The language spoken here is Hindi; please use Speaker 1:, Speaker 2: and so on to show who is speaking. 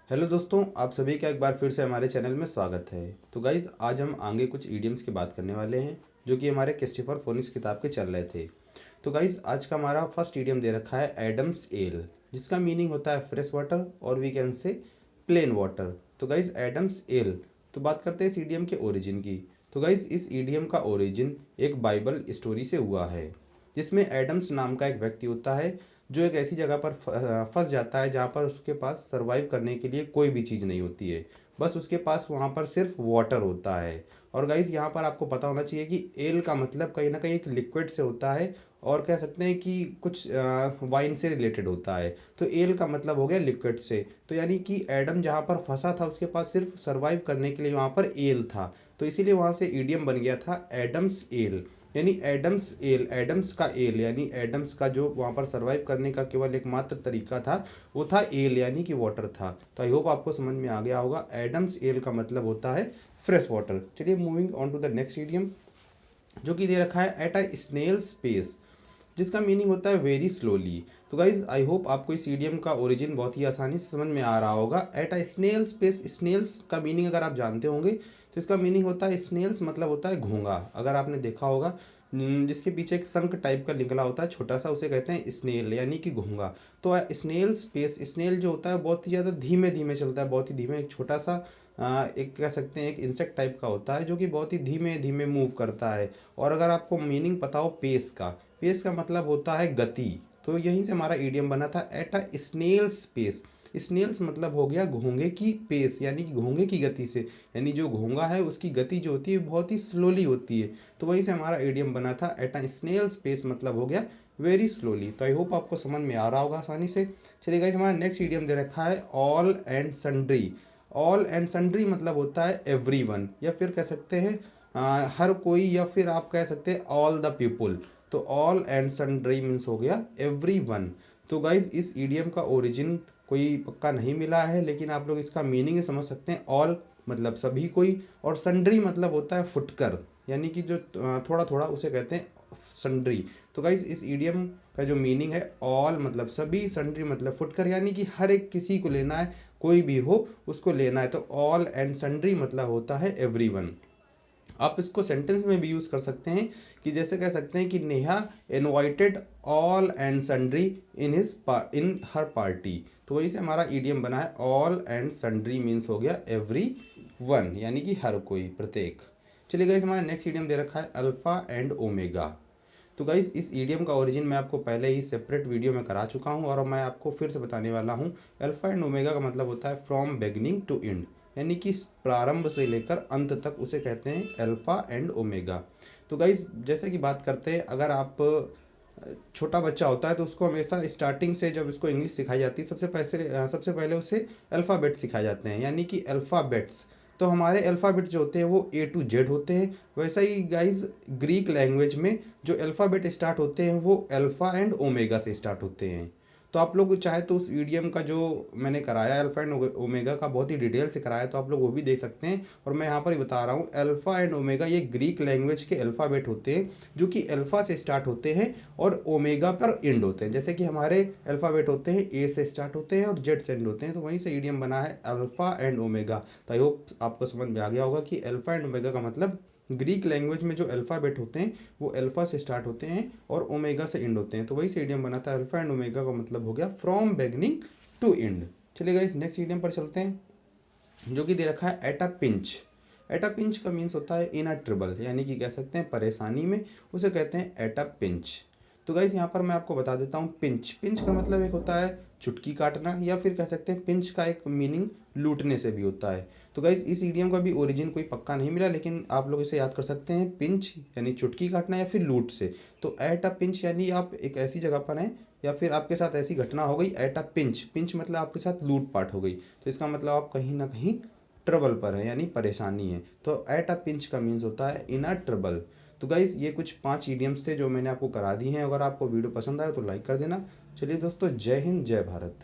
Speaker 1: हेलो दोस्तों, आप सभी का एक बार फिर से हमारे चैनल में स्वागत है। तो गाइज़ आज हम आगे कुछ इडियम्स की बात करने वाले हैं जो कि हमारे क्रिस्टोफर फोनिक्स किताब के चल रहे थे। तो गाइज़ आज का हमारा फर्स्ट इडियम दे रखा है एडम्स एल, जिसका मीनिंग होता है फ्रेश वाटर और we can say plain water. तो गाइज़ एडम्स एल, तो बात करते हैं इस इडियम के ओरिजिन की। तो गाइज़ इस इडियम का ओरिजिन एक बाइबल स्टोरी से हुआ है, जिसमें एडम्स नाम का एक व्यक्ति होता है जो एक ऐसी जगह पर फंस जाता है जहाँ पर उसके पास सरवाइव करने के लिए कोई भी चीज़ नहीं होती है। बस उसके पास वहाँ पर सिर्फ वाटर होता है। और गाइज़ यहाँ पर आपको पता होना चाहिए कि एल का मतलब कहीं ना कहीं एक लिक्विड से होता है और कह सकते हैं कि कुछ वाइन से रिलेटेड होता है। तो एल का मतलब हो गया लिक्विड से। तो यानी कि एडम जहाँ पर फंसा था उसके पास सिर्फ सरवाइव करने के लिए वहाँ पर एल था, तो इसीलिए वहाँ से ईडियम बन गया था एडम्स एल। यानी एडम्स एल, एडम्स का एल यानी एडम्स का जो वहाँ पर सरवाइव करने का केवल एकमात्र तरीका था वो था एल यानी कि वाटर था। तो आई होप आपको समझ में आ गया होगा, एडम्स एल का मतलब होता है फ्रेश वाटर। चलिए moving on to the next idiom जो कि दे रखा है एट अ स्नेल स्पेस, जिसका मीनिंग होता है वेरी स्लोली। तो गाइज आई होप आपको इस इडियम का ओरिजिन बहुत ही आसानी से समझ में आ रहा होगा। At a snail space, snails का मीनिंग अगर आप जानते होंगे तो इसका मीनिंग होता है स्नेल्स मतलब होता है घोंगा। अगर आपने देखा होगा जिसके पीछे एक शंख टाइप का निकला होता है छोटा सा, उसे कहते हैं स्नेल यानी कि घोंगा। तो स्नेल स्पेस, स्नेल जो होता है बहुत ही ज़्यादा धीमे धीमे चलता है, बहुत ही धीमे, एक छोटा सा एक कह सकते हैं एक इंसेक्ट टाइप का होता है जो कि बहुत ही धीमे धीमे मूव करता है। और अगर आपको मीनिंग पता हो पेस का, पेस का मतलब होता है गति। तो यहीं से हमारा ईडियम बना था at a snail's pace. Snails मतलब हो गया घोंगे की पेस यानी कि घोंगे की गति से, यानी जो घोंगा है उसकी गति जो होती है बहुत ही स्लोली होती है। तो वहीं से हमारा ईडियम बना था एट अ स्नेल्स पेस, मतलब हो गया वेरी स्लोली। तो आई होप आपको समझ में आ रहा होगा आसानी से। चलिए गाइस हमारा नेक्स्ट ईडियम दे रखा है all and sundry. All and sundry मतलब होता है एवरीवन, या फिर कह सकते हैं हर कोई, या फिर आप कह सकते हैं ऑल द पीपुल। तो ऑल एंड सन्ड्री मीन्स हो गया एवरी वन। तो गाइज इस ईडियम का ओरिजिन कोई पक्का नहीं मिला है, लेकिन आप लोग इसका मीनिंग समझ सकते हैं। ऑल मतलब सभी कोई, और सन्ड्री मतलब होता है फुटकर, यानी कि जो थोड़ा थोड़ा उसे कहते हैं सन्ड्री। तो गाइज इस ईडियम का जो मीनिंग है, ऑल मतलब सभी, सन्ड्री मतलब फुटकर, यानी कि हर एक किसी को लेना है, कोई भी हो उसको लेना है। तो ऑल एंड सन्ड्री मतलब होता है एवरीवन। आप इसको सेंटेंस में भी यूज़ कर सकते हैं कि जैसे कह सकते हैं कि Neha invited all and sundry in her party. तो वहीं से हमारा ईडियम बना है ऑल एंड सन्ड्री मीन्स हो गया एवरी वन, यानी कि हर कोई, प्रत्येक। चलिए गाइस हमारा नेक्स्ट ईडियम दे रखा है अल्फ़ा एंड ओमेगा। तो गाइस इस ईडियम का ओरिजिन मैं आपको पहले ही सेपरेट वीडियो में करा चुका हूँ और मैं आपको फिर से बताने वाला हूँ। अल्फ़ा एंड ओमेगा का मतलब होता है फ्रॉम बिगिनिंग टू एंड, यानी कि प्रारंभ से लेकर अंत तक उसे कहते हैं अल्फ़ा एंड ओमेगा। तो गाइस जैसे कि बात करते हैं, अगर आप छोटा बच्चा होता है तो उसको हमेशा स्टार्टिंग से जब उसको इंग्लिश सिखाई जाती है सबसे पहले उसे अल्फ़ाबेट सिखाए जाते हैं, यानी कि अल्फ़ाबेट्स। तो हमारे अल्फ़ाबेट जो होते हैं वो ए टू जेड होते हैं। वैसा ही गाइज ग्रीक लैंग्वेज में जो अल्फ़ाबेट स्टार्ट होते हैं वो अल्फ़ा एंड ओमेगा से स्टार्ट होते हैं। तो आप लोग चाहे तो उस ईडियम का जो मैंने कराया अल्फ़ा एंड ओमेगा का बहुत ही डिटेल से कराया, तो आप लोग वो भी देख सकते हैं। और मैं यहाँ पर ही बता रहा हूँ, अल्फ़ा एंड ओमेगा ये ग्रीक लैंग्वेज के अल्फ़ाबेट होते हैं जो कि अल्फ़ा से स्टार्ट होते हैं और ओमेगा पर एंड होते हैं। जैसे कि हमारे अल्फ़ाबेट होते हैं ए से स्टार्ट होते हैं और जेड से एंड होते हैं। तो वहीं से ईडियम बना है अल्फ़ा एंड ओमेगा। तो आई होप आपको समझ में आ गया होगा कि अल्फ़ा एंड ओमेगा का मतलब ग्रीक लैंग्वेज में जो अल्फ़ाबेट होते हैं वो अल्फ़ा से स्टार्ट होते हैं और ओमेगा से एंड होते हैं। तो वही से ईडियम बना था अल्फ़ा एंड ओमेगा का मतलब हो गया फ्रॉम बिगनिंग टू एंड। चलिए गाइस नेक्स्ट ईडियम पर चलते हैं जो कि दे रखा है at a pinch. At a pinch का मीन्स होता है इन अ ट्रबल, यानी कि कह सकते हैं परेशानी में, उसे कहते हैं एट अ पिंच। तो गाइज यहाँ पर मैं आपको बता देता हूँ पिंच, पिंच का मतलब एक होता है चुटकी काटना, या फिर कह सकते हैं पिंच का एक मीनिंग लूटने से भी होता है। तो गाइज इस ईडियम का भी ओरिजिन कोई पक्का नहीं मिला, लेकिन आप लोग इसे याद कर सकते हैं पिंच यानी चुटकी काटना या फिर लूट से। तो एट अ पिंच यानी आप एक ऐसी जगह पर हैं या फिर आपके साथ ऐसी घटना हो गई एट अ पिंच, पिंच मतलब आपके साथ लूट पाट हो गई। तो इसका मतलब आप कहीं ना कहीं ट्रबल पर है यानी परेशानी है। तो एट अ पिंच का मीन्स होता है इन अ ट्रबल। तो गाइस ये कुछ 5 ईडियम्स थे जो मैंने आपको करा दी हैं। अगर आपको वीडियो पसंद आए तो लाइक कर देना। चलिए दोस्तों, जय हिंद जय भारत।